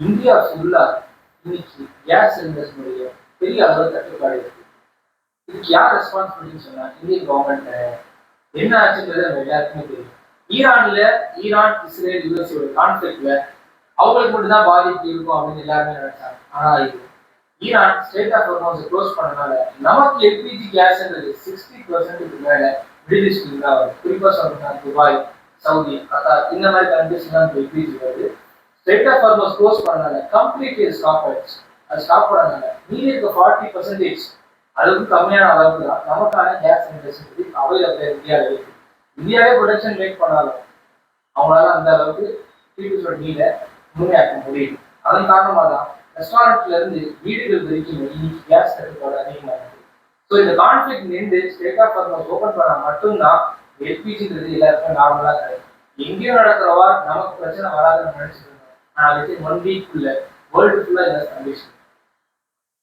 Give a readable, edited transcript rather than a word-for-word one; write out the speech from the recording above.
India ஃபுல்லா இன்னைக்கு case சிலிண்டர்ஸ்னுடைய பெரிய அளவு தட்டுப்பாடு இருக்கு. இதுக்கு யார் ரெஸ்பான்சிபிலிட்டின்னு சொன்னா இந்தியன் கவர்மெண்ட். என்ன ஆச்சுன்றது நம்ம எல்லாருக்குமே தெரியும். ஈரான் இஸ்ரேல் யூஎஸ்ஓட கான்ஃபிளிக்ட்ல அவங்களுக்கு மட்டும் தான் பாதிப்பு இருக்கும் அப்படின்னு எல்லாருமே நினைச்சாங்க. ஆனா இது ஈரான் ஸ்டேட் ஆஃப் ஹார்மோன்ஸை க்ளோஸ் பண்ணனால நமக்கு எல்பிஜி கேஸ்ன்றது 60% மேல மிடில் ஈஸ்ட்ல தான் வருது. குறிப்பா சொல்லணும்னா துபாய், சவுதி, கத்தார் இந்த மாதிரி கண்ட்ரிஸ் எல்லாம் எல்பிஜி வருது. ஸ்டேட் ஆஃப் ஹார்மோன்ஸ் க்ளோஸ் பண்ணனால கம்ப்ளீட்லி ஸ்டாப் ஆயிடுச்சு. அது ஸ்டாப் பண்ணனால மீதி இருக்க 40% அளவுக்கு கம்மியான அளவுக்கு தான் நமக்கான கேஸ் சிலிண்டர்ஸ் அவைலபிள் இந்தியாவில் இருக்கு. இந்தியாவே ப்ரொடக்ஷன் மேக் பண்ணாலும் அவங்களால அந்த அளவுக்கு பீப்புள்ஸோட நீடை முழுமையாக்க முடியும். அதன் காரணமாக தான் ரெஸ்டாரண்ட்ல இருந்து வீடுகள் வரைக்கும் இன்னைக்கு கேஸ் தட்டுப்பாடு அதிகமாக இருக்கு. ஸோ இந்த கான்ஃபிளிக் நின்று ஸ்டேட் ஆஃப் ஹார்மோன்ஸ் ஓப்பன் பண்ணா மட்டும்தான் எல்பிஜின்றது எல்லாருக்கும் நார்மலா கிடைக்கும். எங்கேயும் நடக்கிறவா நமக்கு பிரச்சனை வராதுன்னு நினைச்சிட்டு இருந்தோம். ஆனால் வித்தின் 1 வீக் வேர்ல்டு ஃபுல்லா இந்த கண்டிஷன்